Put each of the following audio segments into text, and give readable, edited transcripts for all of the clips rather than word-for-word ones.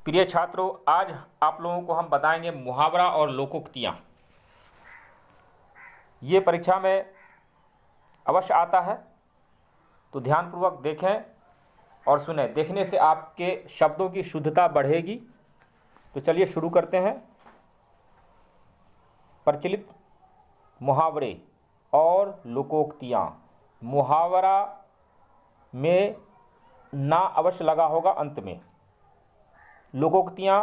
प्रिय छात्रों, आज आप लोगों को हम बताएंगे मुहावरा और लोकोक्तियाँ। ये परीक्षा में अवश्य आता है, तो ध्यानपूर्वक देखें और सुने। देखने से आपके शब्दों की शुद्धता बढ़ेगी। तो चलिए शुरू करते हैं। प्रचलित मुहावरे और लोकोक्तियाँ। मुहावरा में ना अवश्य लगा होगा अंत में। लोकोक्तियाँ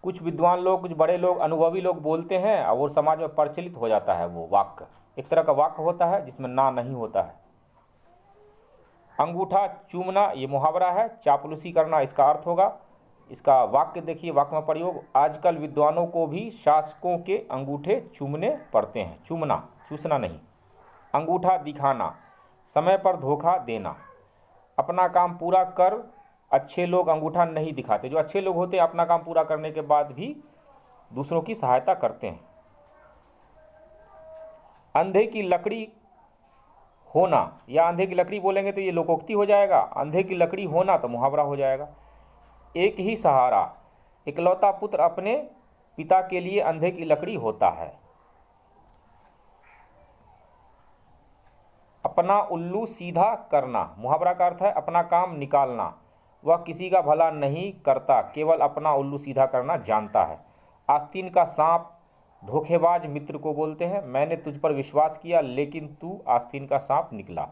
कुछ विद्वान लोग, कुछ बड़े लोग, अनुभवी लोग बोलते हैं और वो समाज में प्रचलित हो जाता है। वो वाक्य एक तरह का वाक्य होता है जिसमें ना नहीं होता है। अंगूठा चूमना ये मुहावरा है। चापलूसी करना इसका अर्थ होगा। इसका वाक्य देखिए, वाक्य में प्रयोग। आजकल विद्वानों को भी शासकों के अंगूठे चूमने पड़ते हैं। चूमना, चूसना नहीं। अंगूठा दिखाना, समय पर धोखा देना। अपना काम पूरा कर अच्छे लोग अंगूठा नहीं दिखाते। जो अच्छे लोग होते हैं अपना काम पूरा करने के बाद भी दूसरों की सहायता करते हैं। अंधे की लकड़ी होना, या अंधे की लकड़ी बोलेंगे तो ये लोकोक्ति हो जाएगा। अंधे की लकड़ी होना तो मुहावरा हो जाएगा। एक ही सहारा, इकलौता पुत्र अपने पिता के लिए अंधे की लकड़ी होता है। अपना उल्लू सीधा करना, मुहावरा का अर्थ है अपना काम निकालना। वह किसी का भला नहीं करता, केवल अपना उल्लू सीधा करना जानता है। आस्तीन का सांप धोखेबाज मित्र को बोलते हैं। मैंने तुझ पर विश्वास किया लेकिन तू आस्तीन का सांप निकला।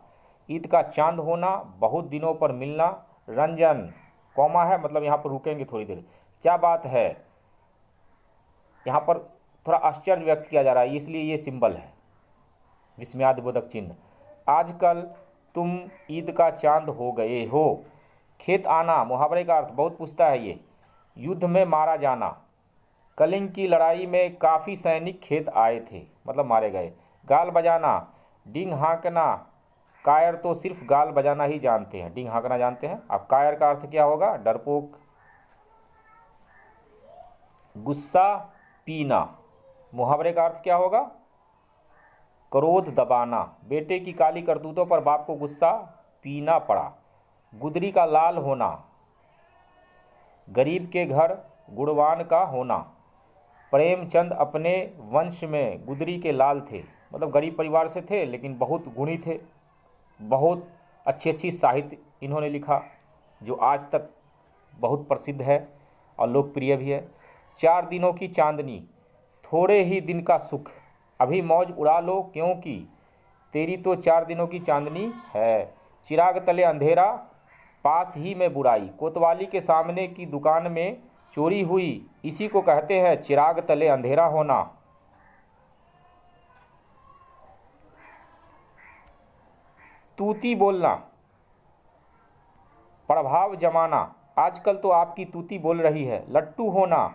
ईद का चांद होना, बहुत दिनों पर मिलना। रंजन कौमा है, मतलब यहाँ पर रुकेंगे थोड़ी देर। क्या बात है, यहाँ पर थोड़ा आश्चर्य व्यक्त किया जा रहा है, इसलिए ये सिंबल है, विस्मयादिबोधक चिन्ह। आजकल तुम ईद का चांद हो गए हो। खेत आना, मुहावरे का अर्थ बहुत पूछता है ये। युद्ध में मारा जाना। कलिंग की लड़ाई में काफ़ी सैनिक खेत आए थे, मतलब मारे गए। गाल बजाना, डींग हाँकना। कायर तो सिर्फ गाल बजाना ही जानते हैं, डींग हाँकना जानते हैं। अब कायर का अर्थ क्या होगा? डरपोक। गुस्सा पीना, मुहावरे का अर्थ क्या होगा? क्रोध दबाना। बेटे की काली करतूतों पर बाप को गुस्सा पीना पड़ा। गुदरी का लाल होना, गरीब के घर गुणवान का होना। प्रेमचंद अपने वंश में गुदरी के लाल थे, मतलब गरीब परिवार से थे लेकिन बहुत गुणी थे। बहुत अच्छी अच्छी साहित्य इन्होंने लिखा जो आज तक बहुत प्रसिद्ध है और लोकप्रिय भी है। 4 दिनों की चांदनी, थोड़े ही दिन का सुख। अभी मौज उड़ा लो क्योंकि तेरी तो 4 दिनों की चांदनी है। चिराग तले अंधेरा, पास ही में बुराई। कोतवाली के सामने की दुकान में चोरी हुई, इसी को कहते हैं चिराग तले अंधेरा होना। तूती बोलना, प्रभाव जमाना। आजकल तो आपकी तूती बोल रही है। लट्टू होना,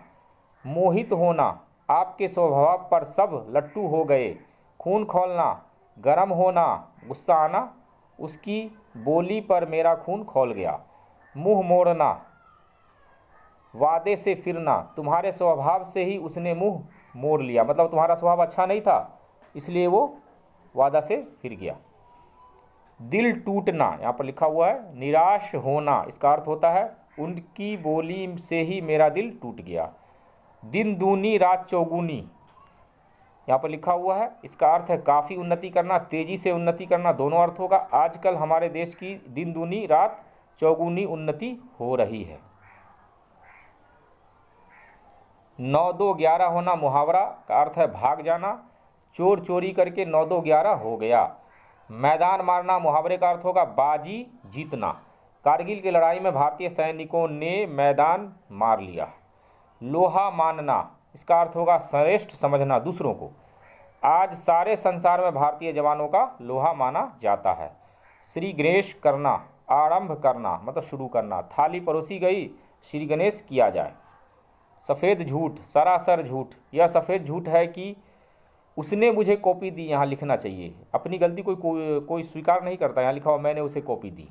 मोहित होना। आपके स्वभाव पर सब लट्टू हो गए। खून खौलना, गरम होना, गुस्सा आना। उसकी बोली पर मेरा खून खौल गया। मुंह मोड़ना, वादे से फिरना। तुम्हारे स्वभाव से ही उसने मुंह मोड़ लिया, मतलब तुम्हारा स्वभाव अच्छा नहीं था इसलिए वो वादा से फिर गया। दिल टूटना, यहाँ पर लिखा हुआ है निराश होना, इसका अर्थ होता है उनकी बोली से ही मेरा दिल टूट गया। दिन दूनी रात चौगुनी, यहाँ पर लिखा हुआ है, इसका अर्थ है काफ़ी उन्नति करना, तेज़ी से उन्नति करना, दोनों अर्थ होगा। आजकल हमारे देश की दिन दूनी रात चौगुनी उन्नति हो रही है। 9-2-11 होना, मुहावरा का अर्थ है भाग जाना। चोर चोरी करके 9-2-11 हो गया। मैदान मारना, मुहावरे का अर्थ होगा बाजी जीतना। कारगिल की लड़ाई में भारतीय सैनिकों ने मैदान मार लिया। लोहा मानना, इसका अर्थ होगा श्रेष्ठ समझना दूसरों को। आज सारे संसार में भारतीय जवानों का लोहा माना जाता है। श्री गणेश करना, आरंभ करना, मतलब शुरू करना। थाली परोसी गई, श्री गणेश किया जाए। सफ़ेद झूठ, सरासर झूठ। यह सफ़ेद झूठ है कि उसने मुझे कॉपी दी, यहाँ लिखना चाहिए। अपनी गलती कोई स्वीकार नहीं करता, यहाँ लिखा हुआ मैंने उसे कॉपी दी।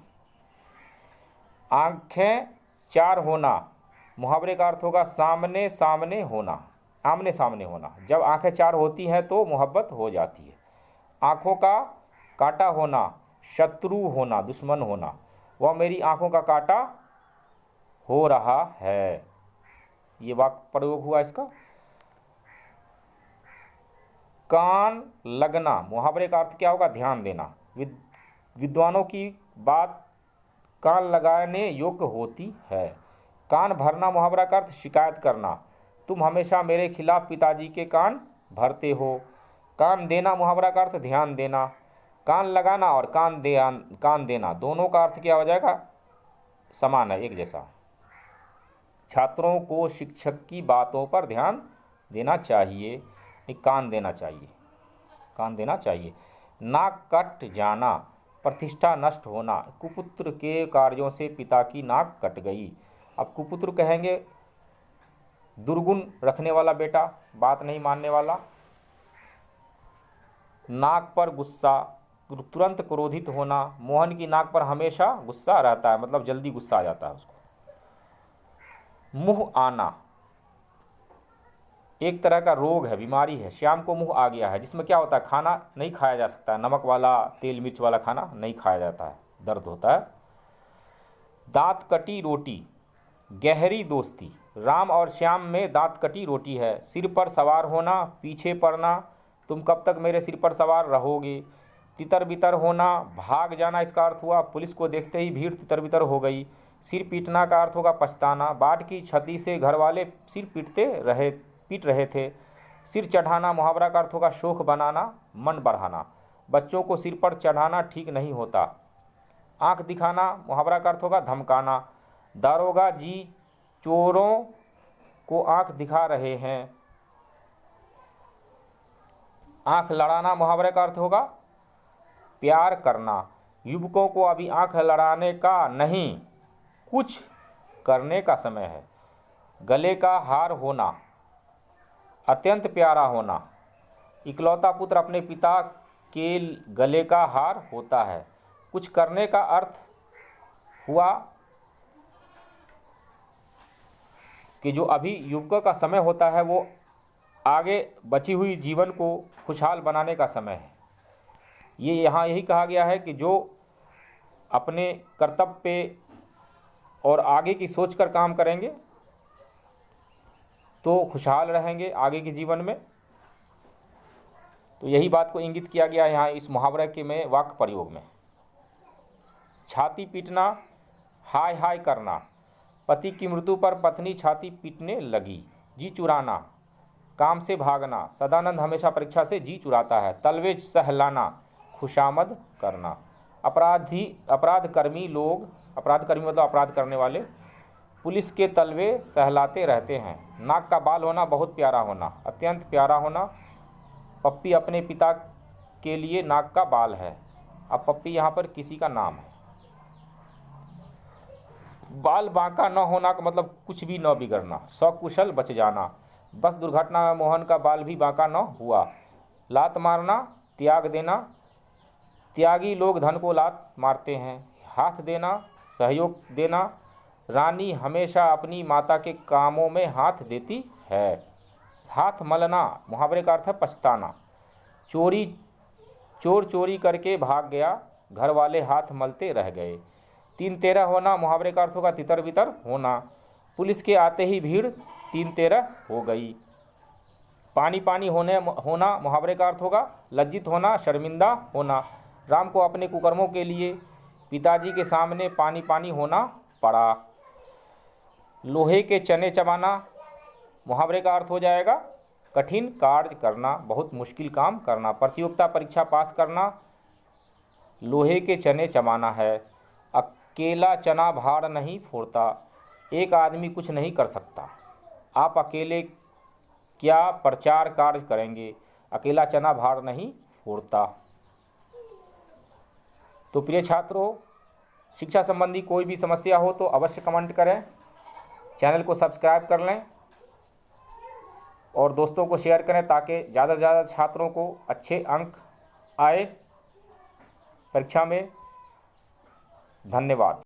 आँखें चार होना, मुहावरे का अर्थ होगा सामने सामने होना, आमने सामने होना। जब आंखें चार होती हैं तो मोहब्बत हो जाती है। आँखों का काटा होना, शत्रु होना, दुश्मन होना। वह मेरी आँखों का काटा हो रहा है। ये वाक्य प्रयोग हुआ इसका। कान लगना, मुहावरे का अर्थ क्या होगा? ध्यान देना। विद्वानों की बात कान लगाने योग्य होती है। कान भरना, मुहावरा का अर्थ शिकायत करना। तुम हमेशा मेरे खिलाफ पिताजी के कान भरते हो। कान देना, मुहावरा का अर्थ ध्यान देना। कान लगाना और कान देना दोनों का अर्थ क्या हो जाएगा? समान है, एक जैसा। छात्रों को शिक्षक की बातों पर ध्यान देना चाहिए, कान देना चाहिए, कान देना चाहिए। नाक कट जाना, प्रतिष्ठा नष्ट होना। कुपुत्र के कार्यों से पिता की नाक कट गई। अब कुपुत्र कहेंगे दुर्गुण रखने वाला बेटा, बात नहीं मानने वाला। नाक पर गुस्सा, तुरंत क्रोधित होना। मोहन की नाक पर हमेशा गुस्सा रहता है, मतलब जल्दी गुस्सा आ जाता है उसको। मुँह आना एक तरह का रोग है, बीमारी है। श्याम को मुँह आ गया है, जिसमें क्या होता है? खाना नहीं खाया जा सकता है, नमक वाला, तेल मिर्च वाला खाना नहीं खाया जाता है, दर्द होता है। दांत कटी रोटी, गहरी दोस्ती। राम और श्याम में दांत कटी रोटी है। सिर पर सवार होना, पीछे पड़ना, तुम कब तक मेरे सिर पर सवार रहोगे। तितर बितर होना, भाग जाना, इसका अर्थ हुआ पुलिस को देखते ही भीड़ तितर बितर हो गई। सिर पीटना का अर्थ होगा पछताना। बाढ़ की क्षति से घर वाले सिर पीट रहे थे। सिर चढ़ाना, मुहावरा का अर्थ होगा शोक बनाना, मन बढ़ाना। बच्चों को सिर पर चढ़ाना ठीक नहीं होता। आंख दिखाना, मुहावरा का अर्थ होगा धमकाना। दारोगा जी चोरों को आंख दिखा रहे हैं। आंख लड़ाना, मुहावरे का अर्थ होगा प्यार करना। युवकों को अभी आंख लड़ाने का नहीं, कुछ करने का समय है। गले का हार होना, अत्यंत प्यारा होना। इकलौता पुत्र अपने पिता के गले का हार होता है। कुछ करने का अर्थ हुआ कि जो अभी युवकों का समय होता है वो आगे बची हुई जीवन को खुशहाल बनाने का समय है। ये यहाँ यही कहा गया है कि जो अपने कर्तव्य पे और आगे की सोच कर काम करेंगे तो खुशहाल रहेंगे आगे के जीवन में। तो यही बात को इंगित किया गया यहाँ इस मुहावरे के में वाक्य प्रयोग में। छाती पीटना, हाय हाय करना। पति की मृत्यु पर पत्नी छाती पीटने लगी। जी चुराना, काम से भागना। सदानंद हमेशा परीक्षा से जी चुराता है। तलवे सहलाना, खुशामद करना। अपराधकर्मी मतलब अपराध करने वाले, पुलिस के तलवे सहलाते रहते हैं। नाक का बाल होना, बहुत प्यारा होना, अत्यंत प्यारा होना। पप्पी अपने पिता के लिए नाक का बाल है। अब पप्पी यहाँ पर किसी का नाम है। बाल बांका न होना का मतलब कुछ भी न बिगड़ना, सकुशल बच जाना। बस दुर्घटना में मोहन का बाल भी बांका न हुआ। लात मारना, त्याग देना। त्यागी लोग धन को लात मारते हैं। हाथ देना, सहयोग देना। रानी हमेशा अपनी माता के कामों में हाथ देती है। हाथ मलना, मुहावरे का अर्थ है पछताना। चोर चोरी करके भाग गया, घर वाले हाथ मलते रह गए। 3-13 होना, मुहावरे का अर्थ होगा तितर बितर होना। पुलिस के आते ही भीड़ 3-13 हो गई। पानी पानी होना, मुहावरे का अर्थ होगा लज्जित होना, शर्मिंदा होना। राम को अपने कुकर्मों के लिए पिताजी के सामने पानी पानी होना पड़ा। लोहे के चने चबाना, मुहावरे का अर्थ हो जाएगा कठिन कार्य करना, बहुत मुश्किल काम करना। प्रतियोगिता परीक्षा पास करना, लोहे के चने चबाना है। अकेला चना भार नहीं फोड़ता, एक आदमी कुछ नहीं कर सकता। आप अकेले क्या प्रचार कार्य करेंगे, अकेला चना भार नहीं फोड़ता। तो प्रिय छात्रों, शिक्षा संबंधी कोई भी समस्या हो तो अवश्य कमेंट करें, चैनल को सब्सक्राइब कर लें और दोस्तों को शेयर करें ताकि ज़्यादा से ज़्यादा छात्रों को अच्छे अंक आए परीक्षा में। धन्यवाद।